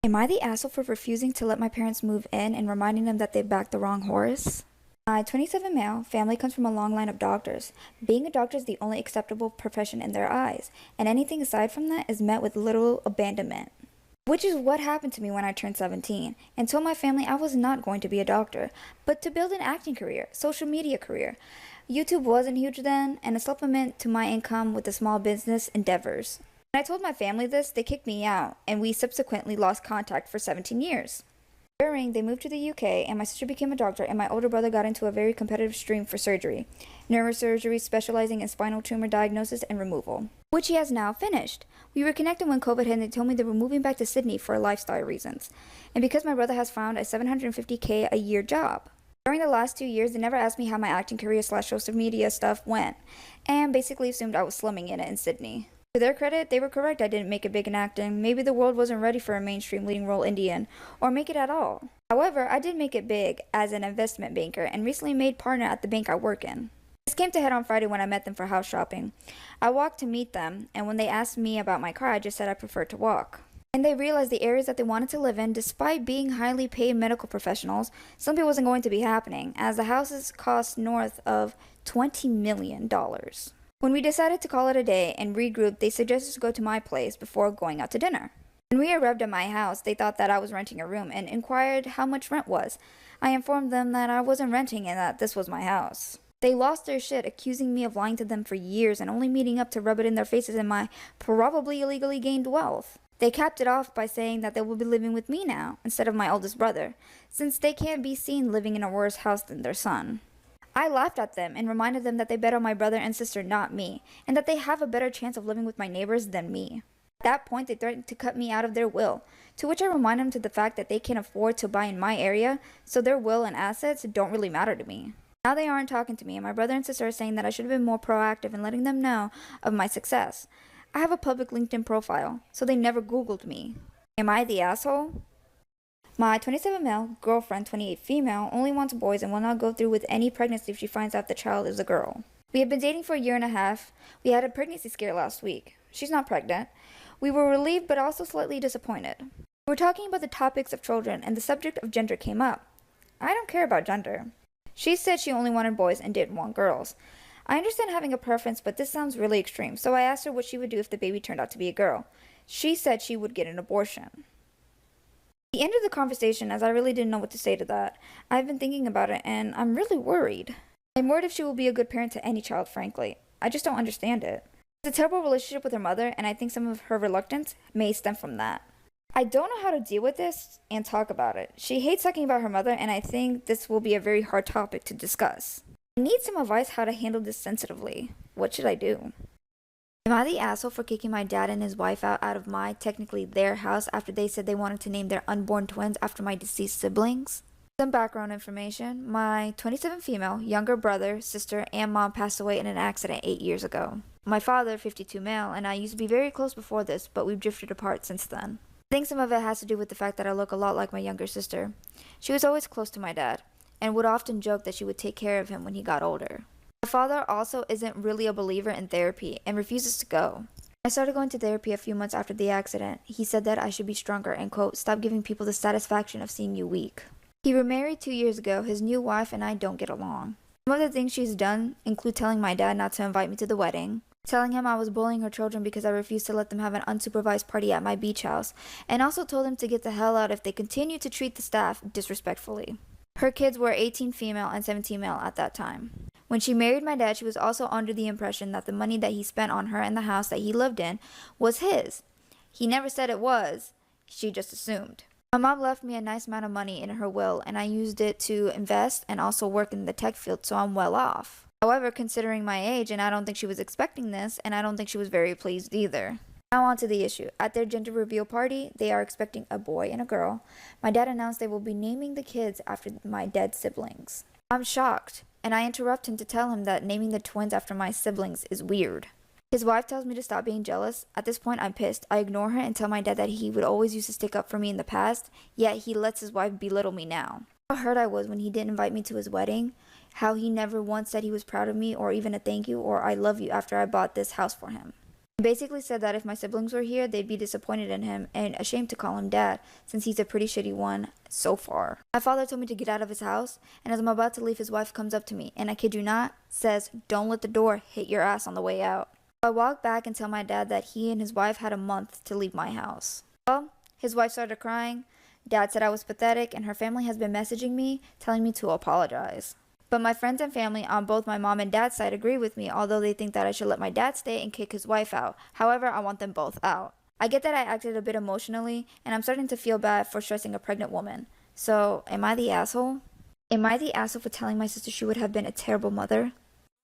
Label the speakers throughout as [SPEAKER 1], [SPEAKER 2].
[SPEAKER 1] Am I the asshole for refusing to let my parents move in and reminding them that they backed the wrong horse? My 27 male family comes from a long line of doctors. Being a doctor is the only acceptable profession in their eyes, and anything aside from that is met with little abandonment. Which is what happened to me when I turned 17 and told my family I was not going to be a doctor, but to build an acting career, social media career. YouTube wasn't huge then, and a supplement to my income with the small business endeavors. When I told my family this, they kicked me out, and we subsequently lost contact for 17 years. During, they moved to the UK, and my sister became a doctor, and my older brother got into a very competitive stream for surgery, neurosurgery specializing in spinal tumor diagnosis and removal, which he has now finished. We were connected when COVID hit, and they told me they were moving back to Sydney for lifestyle reasons, and because my brother has found a $750K a year job. During the last 2 years, they never asked me how my acting career / social media stuff went, and basically assumed I was slumming in it in Sydney. To their credit, they were correct. I didn't make it big in acting. Maybe the world wasn't ready for a mainstream leading role Indian, or make it at all. However, I did make it big as an investment banker and recently made partner at the bank I work in. This came to head on Friday when I met them for house shopping. I walked to meet them, and when they asked me about my car, I just said I preferred to walk. And they realized the areas that they wanted to live in, despite being highly paid medical professionals, simply wasn't going to be happening, as the houses cost north of $20 million. When we decided to call it a day and regroup, they suggested to go to my place before going out to dinner. When we arrived at my house, they thought that I was renting a room and inquired how much rent was. I informed them that I wasn't renting and that this was my house. They lost their shit, accusing me of lying to them for years and only meeting up to rub it in their faces in my probably illegally gained wealth. They capped it off by saying that they will be living with me now, instead of my oldest brother, since they can't be seen living in a worse house than their son. I laughed at them and reminded them that they bet on my brother and sister, not me, and that they have a better chance of living with my neighbors than me. At that point, they threatened to cut me out of their will, to which I reminded them to the fact that they can afford to buy in my area, so their will and assets don't really matter to me. Now they aren't talking to me, and my brother and sister are saying that I should have been more proactive in letting them know of my success. I have a public LinkedIn profile, so they never Googled me. Am I the asshole? My 27 male, girlfriend 28 female, only wants boys and will not go through with any pregnancy if she finds out the child is a girl. We have been dating for a year and a half. We had a pregnancy scare last week. She's not pregnant. We were relieved but also slightly disappointed. We were talking about the topics of children and the subject of gender came up. I don't care about gender. She said she only wanted boys and didn't want girls. I understand having a preference, but this sounds really extreme, so I asked her what she would do if the baby turned out to be a girl. She said she would get an abortion. We ended the conversation as I really didn't know what to say to that. I've been thinking about it and I'm really worried. I'm worried if she will be a good parent to any child, frankly. I just don't understand it. It's a terrible relationship with her mother, and I think some of her reluctance may stem from that. I don't know how to deal with this and talk about it. She hates talking about her mother, and I think this will be a very hard topic to discuss. I need some advice how to handle this sensitively. What should I do? Am I the asshole for kicking my dad and his wife out of my, technically their house after they said they wanted to name their unborn twins after my deceased siblings? Some background information. My 27 female, younger brother, sister, and mom passed away in an accident 8 years ago. My father, 52 male, and I used to be very close before this, but we've drifted apart since then. I think some of it has to do with the fact that I look a lot like my younger sister. She was always close to my dad, and would often joke that she would take care of him when he got older. My father also isn't really a believer in therapy and refuses to go. I started going to therapy a few months after the accident. He said that I should be stronger and, quote, stop giving people the satisfaction of seeing you weak. He remarried 2 years ago. His new wife and I don't get along. Some of the things she's done include telling my dad not to invite me to the wedding, telling him I was bullying her children because I refused to let them have an unsupervised party at my beach house, and also told him to get the hell out if they continued to treat the staff disrespectfully. Her kids were 18 female and 17 male at that time. When she married my dad, she was also under the impression that the money that he spent on her and the house that he lived in was his. He never said it was. She just assumed. My mom left me a nice amount of money in her will, and I used it to invest and also work in the tech field, so I'm well off. However, considering my age, and I don't think she was expecting this, and I don't think she was very pleased either. Now on to the issue. At their gender reveal party, they are expecting a boy and a girl. My dad announced they will be naming the kids after my dead siblings. I'm shocked, and I interrupt him to tell him that naming the twins after my siblings is weird. His wife tells me to stop being jealous. At this point, I'm pissed. I ignore her and tell my dad that he would always used to stick up for me in the past, yet he lets his wife belittle me now. How hurt I was when he didn't invite me to his wedding, how he never once said he was proud of me or even a thank you or I love you after I bought this house for him. He basically said that if my siblings were here, they'd be disappointed in him and ashamed to call him dad, since he's a pretty shitty one so far. My father told me to get out of his house, and as I'm about to leave, his wife comes up to me, and I kid you not, says, "Don't let the door hit your ass on the way out." I walk back and tell my dad that he and his wife had a month to leave my house. Well, his wife started crying. Dad said I was pathetic, and her family has been messaging me, telling me to apologize. But my friends and family on both my mom and dad's side agree with me, although they think that I should let my dad stay and kick his wife out. However, I want them both out. I get that I acted a bit emotionally, and I'm starting to feel bad for stressing a pregnant woman. So, am I the asshole? Am I the asshole for telling my sister she would have been a terrible mother?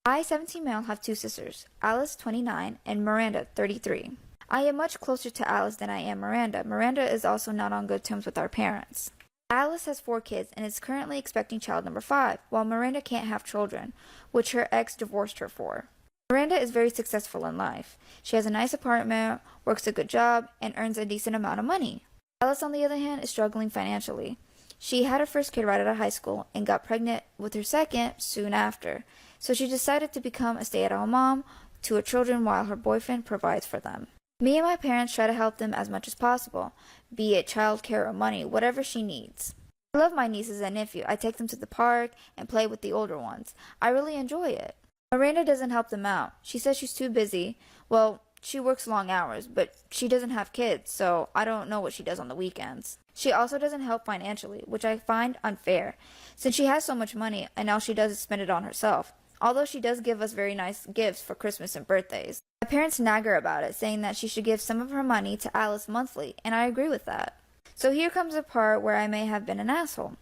[SPEAKER 1] I, 17 male, have two sisters, Alice, 29, and Miranda, 33. I am much closer to Alice than I am Miranda. Miranda is also not on good terms with our parents. Alice has 4 kids and is currently expecting child number 5, while Miranda can't have children, which her ex divorced her for. Miranda is very successful in life. She has a nice apartment, works a good job, and earns a decent amount of money. Alice, on the other hand, is struggling financially. She had her first kid right out of high school and got pregnant with her second soon after, so she decided to become a stay-at-home mom to her children while her boyfriend provides for them. Me and my parents try to help them as much as possible, be it childcare or money, whatever she needs. I love my nieces and nephew. I take them to the park and play with the older ones. I really enjoy it. Miranda doesn't help them out. She says she's too busy. Well, she works long hours, but she doesn't have kids, so I don't know what she does on the weekends. She also doesn't help financially, which I find unfair, since she has so much money and all she does is spend it on herself. Although she does give us very nice gifts for Christmas and birthdays. My parents nag her about it, saying that she should give some of her money to Alice monthly, and I agree with that. So here comes the part where I may have been an asshole.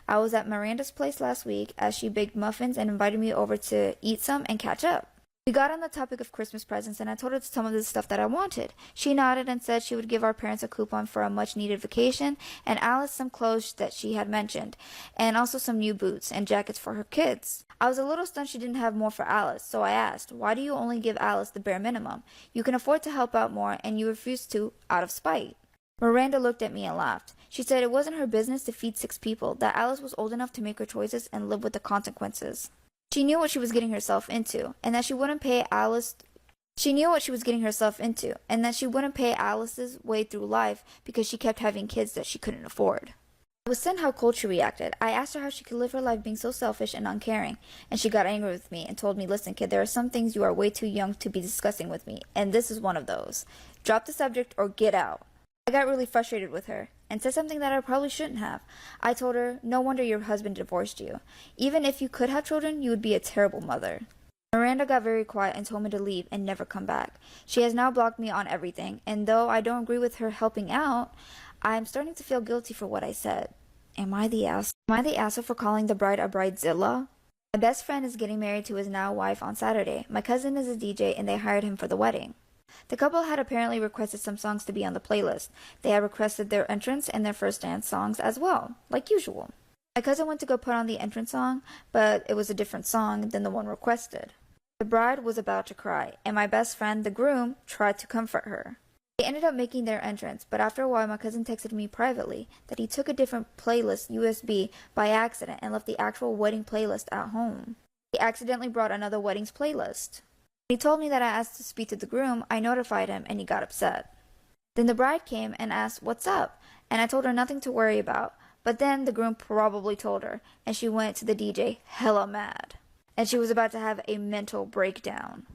[SPEAKER 1] I was at Miranda's place last week as she baked muffins and invited me over to eat some and catch up. We got on the topic of Christmas presents, and I told her some of the stuff that I wanted. She nodded and said she would give our parents a coupon for a much-needed vacation, and Alice some clothes that she had mentioned, and also some new boots and jackets for her kids. I was a little stunned she didn't have more for Alice, so I asked, "Why do you only give Alice the bare minimum? You can afford to help out more, and you refuse to out of spite." Miranda looked at me and laughed. She said it wasn't her business to feed 6 people, that Alice was old enough to make her choices and live with the consequences. She knew what she was getting herself into, and that she wouldn't pay Alice's way through life because she kept having kids that she couldn't afford. I was stunned how cold she reacted. I asked her how she could live her life being so selfish and uncaring, and she got angry with me and told me, "Listen, kid, there are some things you are way too young to be discussing with me, and this is one of those. Drop the subject or get out." I got really frustrated with her and said something that I probably shouldn't have. I told her, "No wonder your husband divorced you. Even if you could have children, you would be a terrible mother." Miranda got very quiet and told me to leave and never come back. She has now blocked me on everything, and though I don't agree with her helping out, I'm starting to feel guilty for what I said. Am I the asshole for calling the bride a bridezilla? My best friend is getting married to his now wife on Saturday. My cousin is a DJ and they hired him for the wedding. The couple had apparently requested some songs to be on the playlist. They had requested their entrance and their first dance songs as well, like usual. My cousin went to go put on the entrance song, but it was a different song than the one requested. The bride was about to cry, and my best friend, the groom, tried to comfort her. They ended up making their entrance, but after a while my cousin texted me privately that he took a different playlist USB by accident and left the actual wedding playlist at home. He accidentally brought another wedding's playlist. When he told me that I asked to speak to the groom, I notified him and he got upset. Then the bride came and asked, "What's up?" And I told her nothing to worry about, but then the groom probably told her, and she went to the DJ hella mad. And she was about to have a mental breakdown.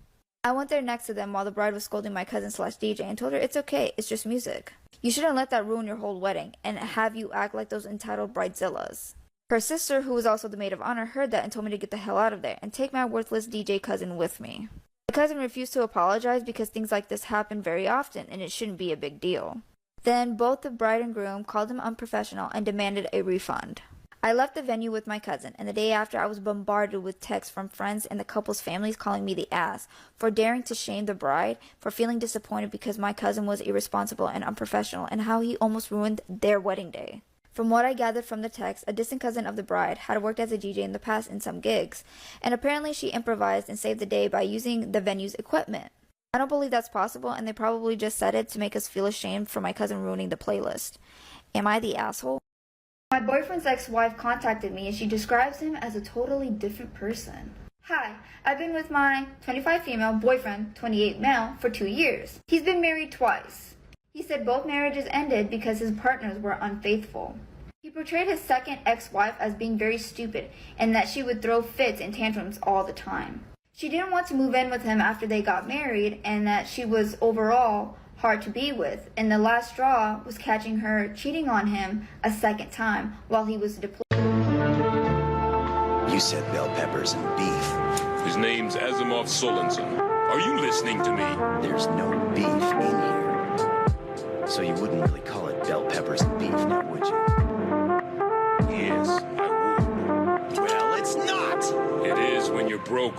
[SPEAKER 1] I went there next to them while the bride was scolding my cousin/DJ and told her it's okay, it's just music. You shouldn't let that ruin your whole wedding and have you act like those entitled bridezillas. Her sister, who was also the maid of honor, heard that and told me to get the hell out of there and take my worthless DJ cousin with me. My cousin refused to apologize because things like this happen very often and it shouldn't be a big deal. Then both the bride and groom called him unprofessional and demanded a refund. I left the venue with my cousin, and the day after I was bombarded with texts from friends and the couple's families calling me the ass for daring to shame the bride, for feeling disappointed because my cousin was irresponsible and unprofessional, and how he almost ruined their wedding day. From what I gathered from the text, a distant cousin of the bride had worked as a DJ in the past in some gigs, and apparently she improvised and saved the day by using the venue's equipment. I don't believe that's possible, and they probably just said it to make us feel ashamed for my cousin ruining the playlist. Am I the asshole? My boyfriend's ex-wife contacted me and she describes him as a totally different person. Hi, I've been with my 25 female boyfriend, 28 male, for 2 years. He's been married twice. He said both marriages ended because his partners were unfaithful. He portrayed his second ex-wife as being very stupid and that she would throw fits and tantrums all the time. She didn't want to move in with him after they got married and that she was overall hard to be with, and the last straw was catching her cheating on him a second time while he was deployed.
[SPEAKER 2] You said bell peppers and beef.
[SPEAKER 3] His name's Asimov Solensen. Are you listening to me?
[SPEAKER 2] There's no beef in here. So you wouldn't really call it bell peppers and beef now, would you?
[SPEAKER 3] Yes, I would.
[SPEAKER 2] Well, it's not!
[SPEAKER 3] It is when you're broke